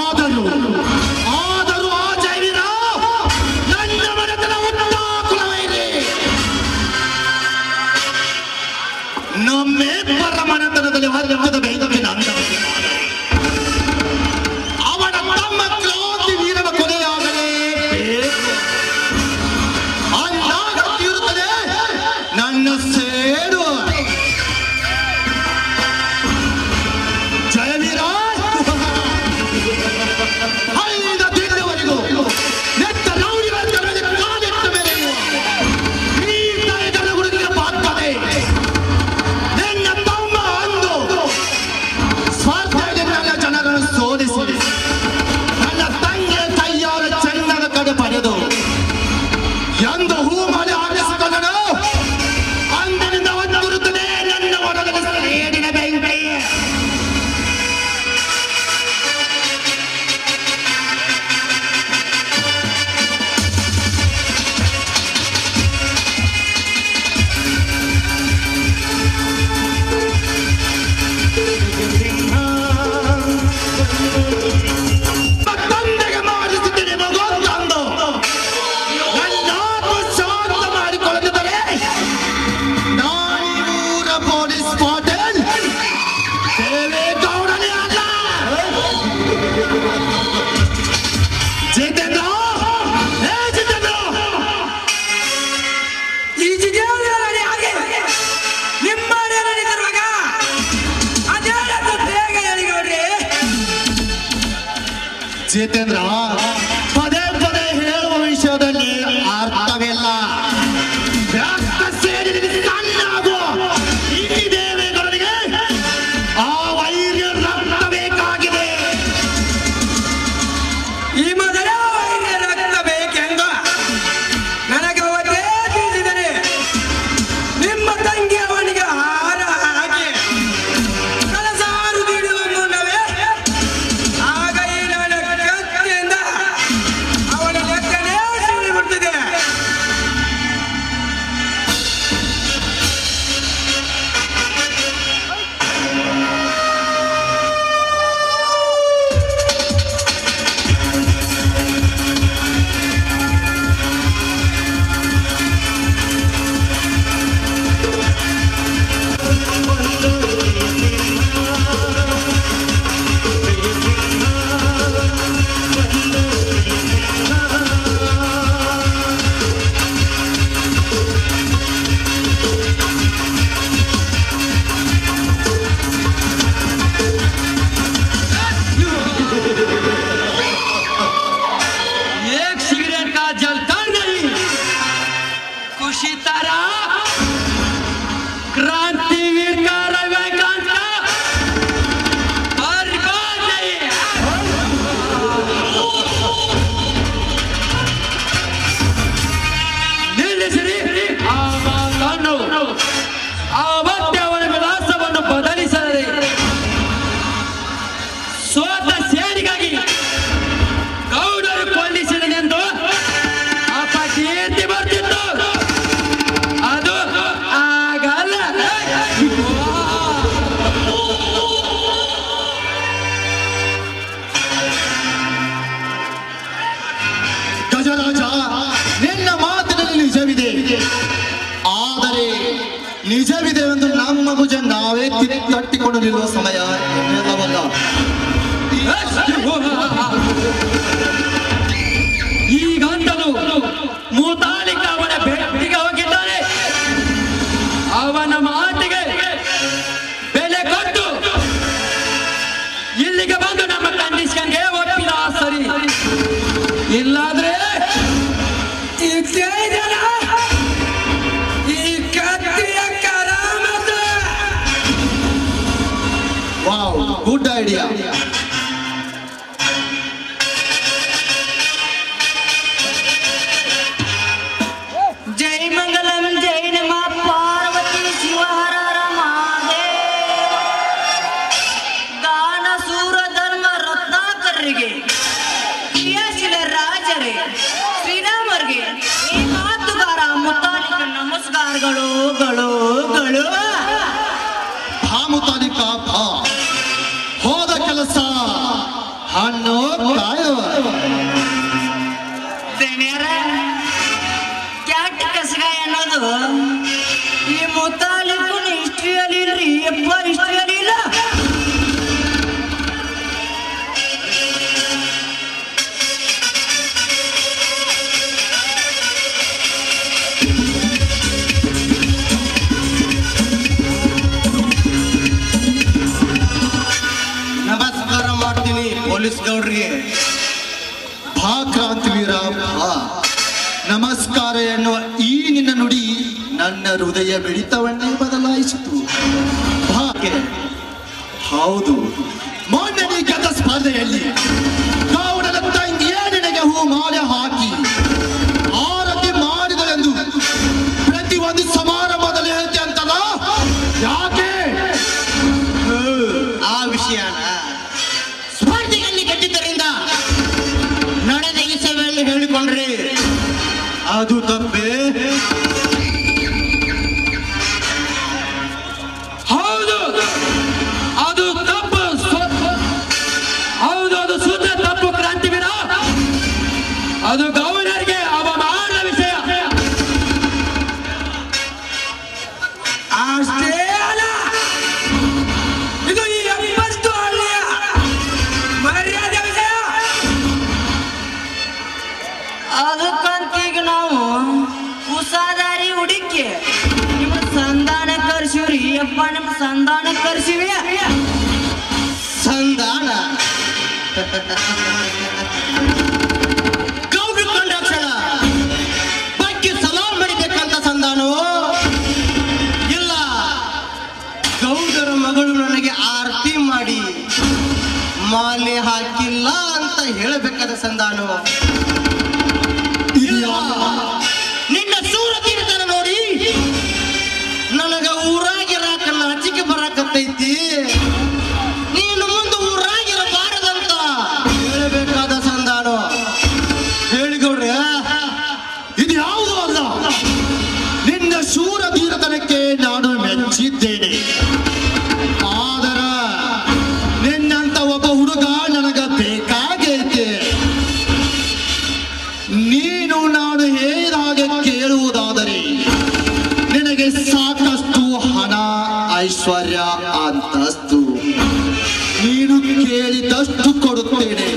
ಆದರೂ ಆ ಜೈವಿರ ನನ್ನ ಮನೆತನ ಕುಲವೈರಿ ನಮ್ಮಿಬ್ಬರ ಮನೆತನದಲ್ಲಿ ಹರಿದ ಬೆಂಕಿನ ಅಂತವೇ ಅವನ ತಮ್ಮ ಕ್ರಾಂತಿ ವೀರನ ಕೊಲೆಯಾಗಲೇ ಅನ್ನಾಗತ್ತಿರುತ್ತದೆ ನನ್ನ ಸೇಡು. ಜಯವೀರ ಐದ ದಿನದವರೆಗೂ ನೆಟ್ಟ ರೌಡಿಗಳ ಜನರಿಗೆ ಕಾಲಿಟ್ಟ ಮೇಲೆ ಈ ತಾಯಿಗಳ ಹುಡುಗಿಗೆ ಬಾಗ್ತದೆ. ನಿನ್ನ ತಮ್ಮ ಅಂದು ಸ್ವಾರ್ಥದಲ್ಲಿ ನನ್ನ ಜನಗಳನ್ನು ಸೋಲಿಸಿ ನನ್ನ ತಂಗಿಯ ಕೈಯಾರ ಚೆನ್ನದ ಕಡೆ ಪಡೆದು ಎಂದು ಹೂ ಮಳೆ ಆಲಿಸಿಕೊಂಡನು. ಅಂದಿನಿಂದ ಒಂದಿರುತ್ತದೆ ನನ್ನ ಒಡಲಲ್ಲಿ ಸೇಡಿನ ಬೆಂಕಿ. ತಂದೆಗೆ ಮಾಡಿಸಿದ್ದೇನೆ ಮಗೊಂದು ನನ್ನ ಆತ್ಮ ಶಾಂತ ಮಾಡಿಕೊಳ್ಳದಿದ್ದರೆ ನಾನೂರ ಪೊಲೀಸ್ ಪಾಟೀಲ್ ದೇವೇಗೌಡನೇ ಅಲ್ಲ. ಜಿತೇಂದ್ರ, ಹೇ ಜಿತೇಂದ್ರ, ಈ ಜಿದೇವರೇ ಹಾಗೆ ನಿಮ್ಮ ನಡೀತಿರುವಾಗ ಅದೇನದು ಬೇಗ ಹೇಳಿ ನೋಡ್ರಿ. ಜಿತೇಂದ್ರ, ಪದೇ ಪದೇ ಹೇಳುವ ವಿಷಯದಲ್ಲಿ ಅರ್ಥವಿಲ್ಲ. ರಕ್ತ ಸೇರಿ ಸಣ್ಣಾಗುವ ಈ ದೇವೇಗೌಡನಿಗೆ ಆ ವೈರ್ಯ ರಕ್ತ ಬೇಕಾಗಿದೆ. ಈ ಮೊದಲೇ ವೈರ್ಯ ರಕ್ತ ಬೇಕೆಂದು ನನಗೆ ಅವತ್ತೇ ತಿಳಿಸಿದರೆ ನಿಮ್ಮ ತಂಗಿ ಅವನಿಗೆ ಹಾರ ಹಾಕಿ ಕಲಸಾರು ನೀಡುವ ಮುನ್ನವೇ ಆಗ ಈ ನನ್ನ ಕತ್ತಿಯಿಂದ ಅವನ ಲೆಕ್ಕನೇ ಸಿಡಿಬಿಡ್ತಿದೆ. एक सिगरेट का जलता नहीं, खुशी तारा क्रांतिवीर का रविकांत का बर्बाद नहीं. ನಿಲ್ಲಿಸಿರಿ ಆ ಮಾತನ್ನು. ಆವತ್ತೇ ಅವನ ವಿಳಾಸವನ್ನು ಬದಲಿಸದೆ ಸೋತ ಸೇಡಿಗಾಗಿ ಗೌಡರು ಕೊಲ್ಲಿಸಿದನೆಂದು ಅಪಕೀರ್ತಿ ಬರ್ತಿತ್ತು. ಅದು ಆಗಲ್ಲ. ಗಜರಾಜ, ನಿನ್ನ ಮಾತಿನಲ್ಲಿ ನಿಜವಿದೆ. ಆದರೆ ನಿಜವಿದೆ ಎಂದು ನಮ್ಮ ಭುಜ ನಾವೇ ತಟ್ಟಿಕೊಂಡು ನಿಲ್ಲುವ ಸಮಯ ಇನ್ನೆಲ್ಲವಲ್ಲ. ಈಗಂತಲೂ ಮೂತಾಲಿಕ ಅವನ ಭೇಟಿಗೆ ಹೋಗಿದ್ದಾನೆ. ಅವನ ಮಾತಿಗೆ ಬೆಲೆ ಕೊಟ್ಟು ಇಲ್ಲಿಗೆ ಬಂದು ನಮ್ಮ ಕಂಡೀಷನ್ಗೆ ಒಪ್ಪಿದ ಸರಿ. ಇಲ್ಲಾದ್ರೆ ಈ ಜನ ಈ ಕತ್ತಿಯ ಕರಾಮತ. Wow, good idea. जय मंगलम जय नमः पार्वती शिव हर हर महादेव. ದಾನ ಸೂರ ಧರ್ಮ ರತ್ನಾಕರ್ರಿಗೆ, ಕ್ರಿಯಾಶೀಲ ರಾಜರೇ, ಶ್ರೀರಾಮರಿಗೆ, ಈ ಮಾತುಗಾರ ಮುತಾಲಿಕ ನಮಸ್ಕಾರಗಳು ಗಳು ಗಳು. ಮುತಾಲಿಕ ಹೋದ ಕೆಲಸ ಹಣ್ಣು ಕಾಯುವ ದಣಿಯರ ಕ್ಯಾಟ್ ಕಸಗಾಯ ಅನ್ನೋದು ಈ ಮುತ್ತಾಲಿಗೂ ಹಿಸ್ಟ್ರಿಯಲ್ಲಿ ಇಲ್ರಿ ಯಪ್ಪ ಹಿಸ್ಟ್ರಿಯಲ್ಲಿ ಇಲ್ಲ. ನಮಸ್ಕಾರ ಮಾಡ್ತೀನಿ ಪೊಲೀಸ್ ಗೌಡ್ರಿಗೆ. ಭಾ ಕ್ರಾಂತಿವೀರ ಭಾ. ನಮಸ್ಕಾರ ಎನ್ನುವ ಈ ನಿನ್ನ ನುಡಿ ನನ್ನ ಹೃದಯ ಮಿಡಿತವನ್ನೇ ಬದಲಾಯಿಸಿತು. ಭಾಗ್ಯ ಹೌದು, ಮೊನ್ನೆ ನೀ ಗೆದ್ದ ಸ್ಪರ್ಧೆಯಲ್ಲಿ ಗೌಡನ ತಂಗಿಯೇ ನಿನಗೆ ಹೂ ಮಾಲೆ ಹಾಕಿ ಆರತಿ ಮಾಡಿದಳೆಂದು ಪ್ರತಿಯೊಂದು ಸಮಾರಂಭದಲ್ಲಿ ಹೇಳ್ತೆ ಅಂತಲ್ಲ, ಯಾಕೆ? ಆ ವಿಷಯನ ಸ್ಪರ್ಧೆಯಲ್ಲಿ ಗೆದ್ದಿದ್ದರಿಂದ ನಡೆದ ಈ ಸೇವೆಯಲ್ಲಿ ಹೇಳಿಕೊಂಡ್ರಿ, ಅದು ತಪ್ಪೇ? ಹೌದು, ಅದು ತಪ್ಪು. ಹೌದು, ಅದು ಶುದ್ಧ ತಪ್ಪು ಕ್ರಾಂತಿವೀರ. ಅದು ಗೌಡರಿಗೆ ಅವಮಾನ ವಿಷಯ. ಅಷ್ಟೇ ಅಲ್ಲ, ಇದು ಈ 70 ಹಳ್ಳಿಯ ಮರ್ಯಾದೆ ವಿಷಯ. ಅದಕ್ಕಂತೀಗ ನಾವು ಉಸಾದಾರಿ ಹುಡುಕಿ ನಿಮ್ಮ ಸಂಧಾನ ಕರ್ಸಿವ್ರಿ ಯಪ್ಪ, ನಿಮ್ಮ ಸಂಧಾನ ಕರ್ಸಿವಿ. ಸಂಧಾನ ಗೌಡ್ರು ಕಂಡಕ್ಷಣ ಬಗ್ಗೆ ಸಲಾಮ್ ಮಾಡಿಬೇಕಂತ ಸಂಧಾನವೋ ಇಲ್ಲ ಗೌಡರ ಮಗಳು ನನಗೆ ಆರತಿ ಮಾಡಿ ಮಾಲೆ ಹಾಕಿಲ್ಲ ಅಂತ ಹೇಳಬೇಕಾದ ಸಂಧಾನವೋ? ಇಲ್ಲ, ನಿನ್ನ ಸೂರ ತೀರ್ಥನ ನೋಡಿ ನನಗ ಊರಾಗಿರಾಕ ನಾಚಿಕೆ ಬರಾಕತ್ತೈತಿ, ನೀನು ಮುಂದೆ ಊರಾಗಿರಬಾರದಂತ ಹೇಳಬೇಕಾದ ಸಂಧಾನ. ಹೇಳಿಗೌಡ್ರೆ, ಇದು ಯಾವುದೂ ಅಲ್ಲ. ನಿನ್ನ ಶೂರ ಧೀರತನಕ್ಕೆ ನಾನು ಮೆಚ್ಚಿದ್ದೇನೆ. ಆದರ ನಿನ್ನಂತ ಒಬ್ಬ ಹುಡುಗ ನನಗ ಬೇಕಾಗೈತೆ. ನೀನು ನಾನು ಹೇಳಿದ ಹಾಗೆ ಕೇಳುವುದಾದರೆ ನಿನಗೆ ಸಾಕಷ್ಟು ಹಣ, ಐಶ್ವರ್ಯ, ಅಂತಸ್ತು ನೀನು ಕೇಳಿದಷ್ಟು ಕೊಡುತ್ತೇನೆ.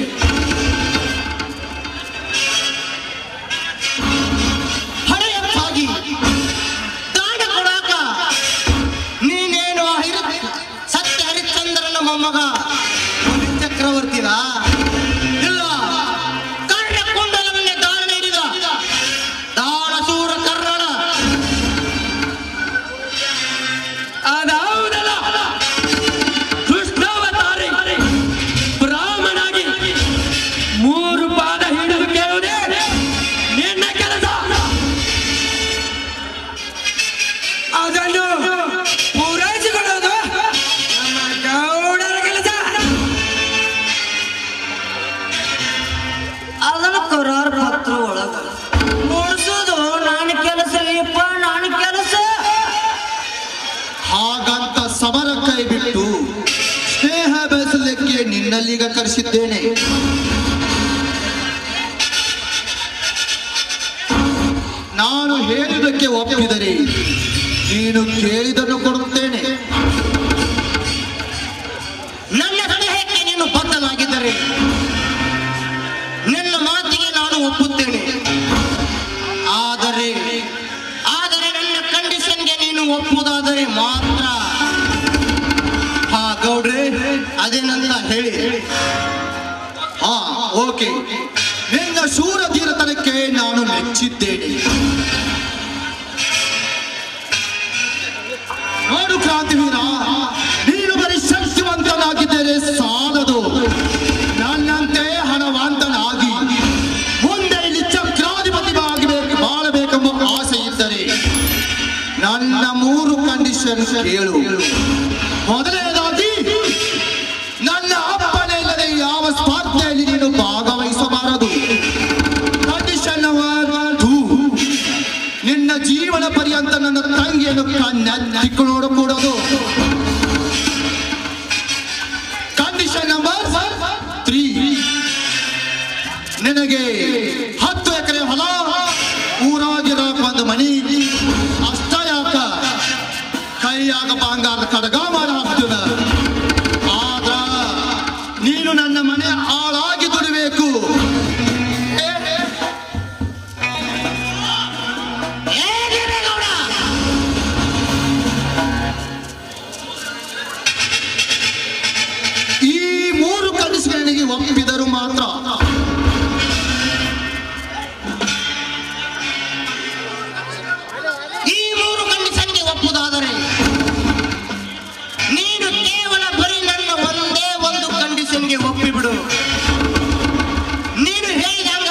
ಹಳೆಯಪ್ಪಾಗಿ ದಾನ ಕೊಡಾಕ ನೀನೇನು ಸತ್ಯ ಹರಿಶ್ಚಂದ್ರನ ಮೊಮ್ಮಗ ಹುಲಿ ಚಕ್ರವರ್ತಿನ? ಇಲ್ಲ, ಕರ್ಣಕುಂಡಲವನ್ನೇ ದಾನ ನೀಡಿದ ದಾನಶೂರ ಕರ್ಣನ. ಅದಾವುದಲ್ಲ, ಕೃಷ್ಣಾವತಾರಿ ಬ್ರಾಹ್ಮಣಾಗಿ 3 ಪಾದ ಹಿಡಿದು ಕೇಳುವುದೇ ನಿನ್ನ ಕೆಲಸ. ಅದನ್ನು ಪೂರೈಸಿಕೊಳ್ಳೋದು ನಮ್ಮ ಗೌಡರ ಕೆಲಸ. ಅದನ್ನ ಕರಾರ್ ಪತ್ರ ಒಳಗ ಮುಡ್ಸೋದು ನಾನು ಕೆಲಸ ಯಪ್ಪ, ನಾನು ಕೆಲಸ. ಹಾಗಂತ ಸಮರ ಕೈ ಬಿಟ್ಟು ಸ್ನೇಹ ಬೆಳೆಸಲಿಕ್ಕೆ ನಿನ್ನಲ್ಲೀಗ ಕರೆಸಿದ್ದೇನೆ. ನಾನು ಹೇಳಿದ್ದಕ್ಕೆ ಒಪ್ಪಿದರೆ ನೀನು ಕೇಳಿದನ್ನು ಕೊಡುತ್ತೇನೆ. ನನ್ನ ಸ್ನೇಹಕ್ಕೆ ನೀನು ಬದ್ಧನಾಗಿದ್ದರೆ ನಿನ್ನ ಮಾತಿಗೆ ನಾನು ಒಪ್ಪುತ್ತೇನೆ. ಆದರೆ ಆದರೆ ನನ್ನ ಕಂಡೀಷನ್ಗೆ ನೀನು ಒಪ್ಪುವುದಾದರೆ ಮಾತ್ರ. ಹಾ ಗೌಡ್ರೆ, ಅದೇನಂತ ಹೇಳಿ. ಹಾ, ಓಕೆ. ನಿನ್ನ ಶೂರ ಧೀರತನಕ್ಕೆ ನಾನು ಮೆಚ್ಚಿದ್ದೇನೆ. ನೋಡು ಕ್ರಾಂತಿವೀರ, ನೀನು ಬರೀ ಶಕ್ತಿವಂತನಾಗಿದ್ದರೆ ಸಾಲದು. ನನ್ನಂತೆ ಹಣವಂತನಾಗಿ ಮುಂದೆ ಇಲ್ಲಿ ಚಕ್ರಾಧಿಪತಿ ಬಾಳಬೇಕೆಂಬ ಆಸೆ ಇದ್ದರೆ ನನ್ನ 3 ಕಂಡೀಷನ್ ಕೇಳು. ಮೊದಲನೇದಾಗಿ, ನನ್ನ ಅಪ್ಪನೇ ಇಲ್ಲದೆ ಯಾವ ಸ್ಪರ್ಧೆಯಲ್ಲಿ ನೀನು ಭಾಗವಹಿಸಬಾರದು. ಕಂಡೀಷನ್ ನಂಬರ್ 2, ನಿನಗೆ 10 ಎಕರೆ ಹೊಲ ಊರಾಗಿರಾಕ ಒಂದು ಮನಿ ಅಷ್ಟ ಯಾಕ ಕೈಯಾಗ ಬಂಗಾರದ ಕಡಗ ಮಾಡಿ ಹಾಕ್ತೀನ. ಆದ್ರ ನೀನು ನನ್ನ ಮನೆ ಆಳಾಗಿ ದುಡಿಬೇಕು. ಈ 3 ಕನಸುಗಳಿಗೆ ಒಪ್ಪಿದರು ಮಾತ್ರ ಈ 3 ಕಂಡೀಷನ್ಗೆ ಒಪ್ಪುದಾದರೆ ನೀನು ಕೇವಲ ಬರೀ ನನ್ನ ಒಂದೇ ಒಂದು ಕಂಡೀಷನ್ಗೆ ಒಪ್ಪಿಬಿಡು. ನೀನು ಹೇಳಿದಂಗ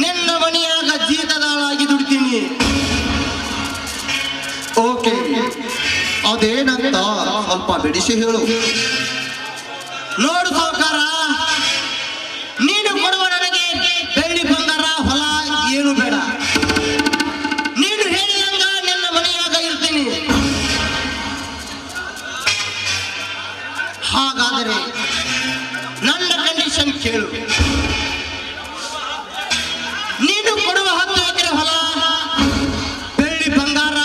ನಿನ್ನ ಮನೆಯಾಗ ಜೀತದಾಳಾಗಿ ದುಡ್ತೀನಿ. ಓಕೆ, ಅದೇನಂತ ಸ್ವಲ್ಪ ಬಿಡಿಸಿ ಹೇಳು. ನೋಡು ಸಾವುಕಾರ, ನೀನು ಕೊಡುವ ನನಗೆ ಬೆಳ್ಳಿ ಬಂಗಾರ ಹೊಲ ಏನು ಬೇಡ. ನೀನು ಹೇಳಿದಂಗ ನಿನ್ನ ಮನೆಯಾಗ ಇರ್ತೀನಿ. ಹಾಗಾದರೆ ನನ್ನ ಕಂಡೀಷನ್ ಕೇಳು. ನೀನು ಕೊಡುವ 10 ಎಕರೆ ಹೊಲ ಬೆಳ್ಳಿ ಬಂಗಾರ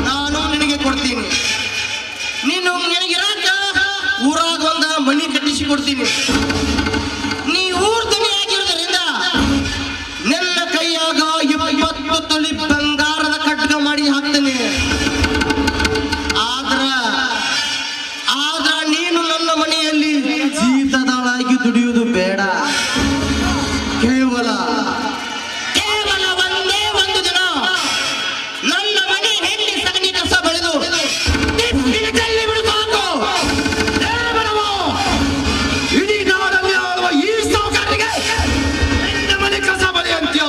ನಾನು ನಿನಗೆ ಕೊಡ್ತೀನಿ. ನೀನು ನಿನಗಿರಾಕ ಊರಾಗ ಒಂದು ಮನಿ ಕಟ್ಟಿಸಿ ಕೊಡ್ತೀನಿ. ನೀ ಊರ್ ದುನಿಯಾಗಿರೋದ್ರಿಂದ ನನ್ನ ಕೈಯಾಗ 20 ತೊಲಿ ಬಂಗಾರದ ಕಟ್ಗ ಮಾಡಿ ಹಾಕ್ತೇನೆ. ಆದ್ರ ನೀನು ನನ್ನ ಮನೆಯಲ್ಲಿ ಜೀತದಾಳಾಗಿ ದುಡಿಯುವುದು ಬೇಡ. ಕೇವಲ ಒಂದೇ ಒಂದು ದಿನ ನನ್ನ ಮನೆ ಹೆಣ್ಣಿ ಸಗಣಿ ಕಸ ಬೆಳೆದು ಇಡೀ ನಾಡಲ್ಲಿ ಆಳುವ ಈ ಸಾವುಕಾರರಿಗೆ ನಿನ್ನ ಮನೆ ಕಸ ಬಳಿ ಅಂತ್ಯ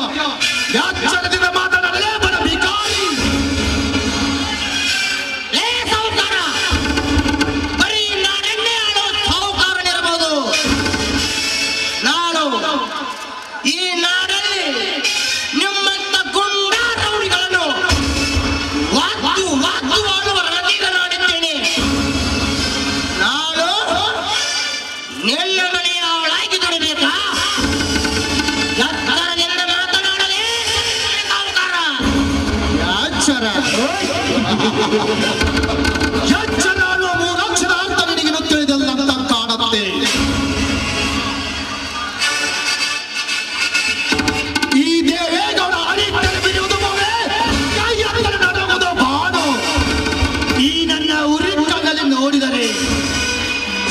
ಯಾಚರದಿಂದ ಮಾತನಾಡಲೇ ಬಡ ಭಿಕಾರಿ. ಸಾವುಕಾರ ಬರೀ ನಾಡನ್ನೇ ಆಳೋ ಸಾವುಕಾರನಿರಬಹುದು. ನಾನು ಈ ನಾಡಲ್ಲಿ ನಿಮ್ಮಂತ ಗುಂಡ ರೌಡಿಗಳನ್ನು ವಾದ್ದು ಆಳುವ ರಣಧೀರ ನಾಡಿದ್ದೇನೆ. ನಾನು ನಿನ್ನ ಮನೆಯ ಅವಳಾಗಿ ದುಡಿಬೇಕಾ? ಎತ್ತರದಿಂದ ಮಾತನಾಡಲೇ ಸಾವುಕಾರ. ಯಾಚರ ಅನ್ನುವ 3 ಅಕ್ಷರ ಅರ್ಥ ನಿನಗೆ ತಿಳಿದಲ್ಲ ಅಂತ ಕಾಣುತ್ತೆ. ಈ ದೇವೇಗೌಡ ಅಡಿಟ್ಟರೆ ಬಿಡುವುದು ಮೊರೆ, ಕೈ ಎತ್ತರ ನಡುವುದು ಬಾನು. ಈ ನನ್ನ ಉರಿಕಣ್ಣಲ್ಲಿ ನೋಡಿದರೆ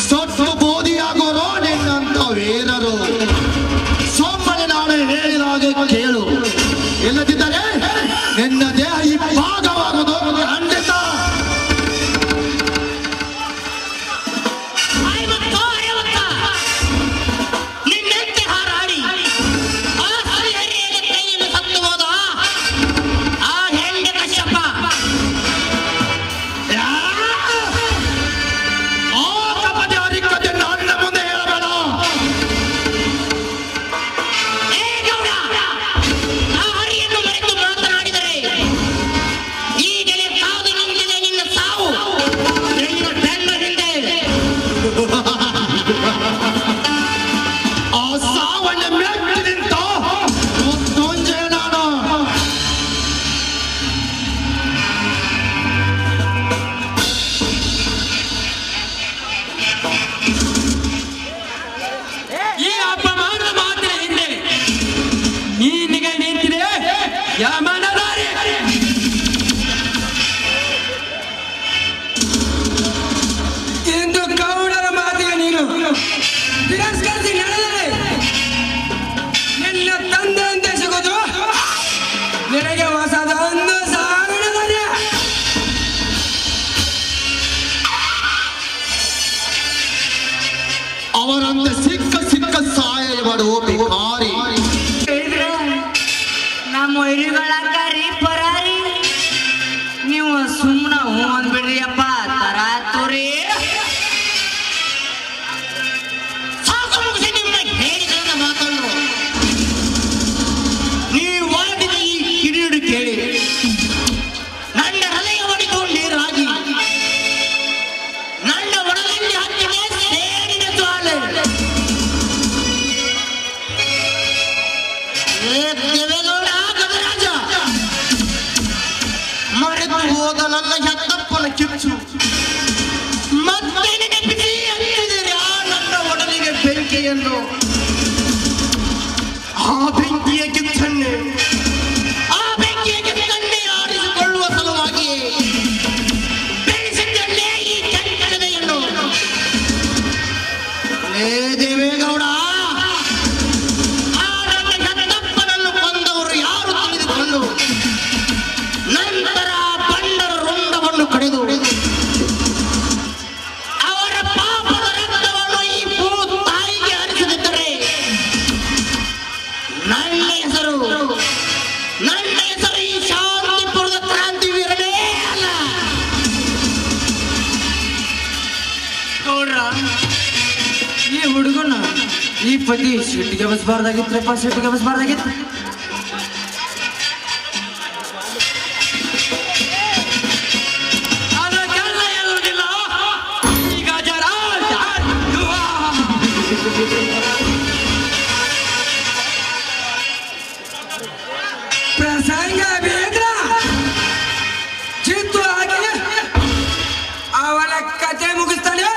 ಸೊಟ್ಟು ಬೋಧಿಯಾಗೋರೋ ನಿನ್ನಂತ ವೀರರು. ಸೊಮ್ಮನೆ ನಾಳೆ ಹೇಳಿದಾಗೆ ಕೇಳು, ಇಲ್ಲದಿದ್ದರೆ ನಿನ್ನ ದೇಹ ಈ ಭಾಗವಾಗುವುದು ಖಂಡಿತ. ನಿನ್ನಂತೆ ಹಾರಾಡಿ ಆ ಹರಿಹರಿಯಲ್ಲಿ ಕೈಯನ್ನು ಸತ್ತು ಹೋದ ಆ ಹೆಂಡ ಕಶ್ಯಪ ಆ ಕಪಟಿ ಹರಿಕತೆ ನನ್ನ ಮುಂದೆ ಹೇಳಬೇಡ. ಏ ಗೌಡ, ಆ ಹರಿಯನ್ನು ಮರೆತು ಮಾತನಾಡಿದರೆ ಈಗಲೇ ಕಾದು ನಿಂತಿದೆ ನಿನ್ನ ಸಾವು. ನಿನ್ನ ಬೆನ್ನ ಹಿಂದೆ ಆ ಸಾವನ್ನ ಮೆಟ್ಟಿನಿಂತ ಮುಂಜೆ ನಾನು ಈ ಅಪಮಾನದ ಮಾತಿನ ಹಿಂದೆ ನೀನಿಗೆ ನಿಂತಿದೆ ಯಮನದಾರಿ. ಇಂದು ಗೌಡರ ಮಾತಿಗೆ ನೀನು ತಿರಸ್ಕರಿಸಿ ನಡೆದರೆ ನಿನ್ನ ತಂದೆಯಂತೆ ಸಿಗೋದು ನಿನಗೆ ಹೊಸದೊಂದು ಸಾವಿರದಲ್ಲಿ. ಅವರಂತೆ ಸಿಕ್ಕ ಸಹಾಯ ಮಾಡುವ ಭಿಕಾರಿ. ನಮ್ಮ ವೈರಿಗಳಾಕಾರಿ ಪರಾರಿ. ನೀವು ಸುಮ್ಮನ ಹೂ ಅಂದ್ಬಿಡ್ರಿ ಅಪ್ಪ, ತರಾತುರಿ. ಸಾಕು ಮುಗಿಸಿ ನಿಮ್ಮ ಹೇಳಿದ ಮಾತನ್ನು. ನೀವು ಮಾಡಿದ ಈ ಕಿಡಿಯುಡಿ ಕೇಳಿ ನನ್ನ ಹೃದಯ ಒಡೆದು ನೀರಾಗಿ ನನ್ನ ಒಡಲಲ್ಲಿ ಹತ್ತಿದೆ ಸೇರಿದ ಜ್ವಾಲೆ. ಕಿಚ್ಚು ಮತ್ತೆ ನೆನಪಿಸಿ ಹಚ್ಚಿದಿರಾ ನನ್ನ ಒಡಲಿಗೆ ಬೆಂಕಿಯನ್ನು. ಆ ಬೆಂಕಿಯ ಕಿಚ್ಚನ್ನೇ ಆ ಬೆಂಕಿಯ ಕಿಚ್ಚನ್ನೇ ಆರಿಸಿಕೊಳ್ಳುವ ಸಲುವಾಗಿ ಬೆಳೆಸಿದ್ದನ್ನೇ ಈ ಚಂಚಲತೆಯನ್ನು. ಲೇ ದೇವೇಗೌಡ, ಆ ನನ್ನ ಕಣ್ಣಪ್ಪನನ್ನು ಕೊಂದವರು ಯಾರು ತಿಳಿದುಕೊಂಡು ನಂತರ ಬಂಡರ ರುಂಡವನ್ನು ಕಡಿದು ಅವರ ಪಾಪದ ರಕ್ತವನ್ನು ಈ ಭೂ ತಾಯಿಗೆ ಹರಿಸದಿದ್ದರೆ ನನ್ನ ಹೆಸರು ಈ ಶಾಂತಿಪುರದ ಕ್ರಾಂತಿವೀರನೇ ಅಲ್ಲ. ಗೌಡ್ರ, ಈ ಹುಡುಗನ ಈ ಪತಿ ಸಿಟ್ಟಿಗೆ ಬಸ್ಬಾರ್ದಾಗಿತ್ರಪ್ಪ, ಸಿಟ್ಟಿಗೆ ಬಸ್ಬಾರ್ದಾಗಿತ್ತು. ಅದಕ್ಕೆಲ್ಲ ಹೇಳುವುದಿಲ್ಲ. ಈಗ ಜರ ಪ್ರಸಂಗ ಬೇಗ ಚಿತ್ತು ಹಾಕಿ ಅವನ ಕತೆ ಮುಗಿಸ್ತಾನೆ.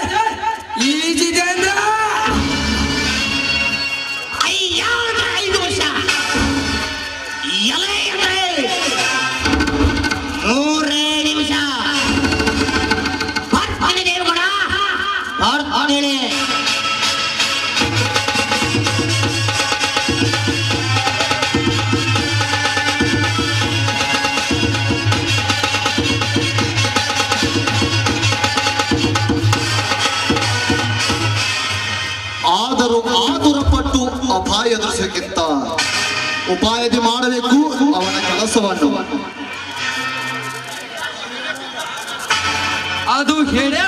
ಈಜಿದೆಂದ ಅಯ್ಯ 5 ವರ್ಷ ಎಲೆ ಎಲೆ 3 ನಿಮಿಷ ಬರ್ತಾನೆ ದೇವಗಣ, ಬರ್ತಾನೆ. ಆದರೂ ಆತುರಪಟ್ಟು ಅಪಾಯ ಎದುರಿಸಕ್ಕಿಂತ ಉಪಾಯದಿ ಮಾಡಬೇಕು ಅವನ ಕೆಲಸವನ್ನು. ಅದು ಹೇಳೇ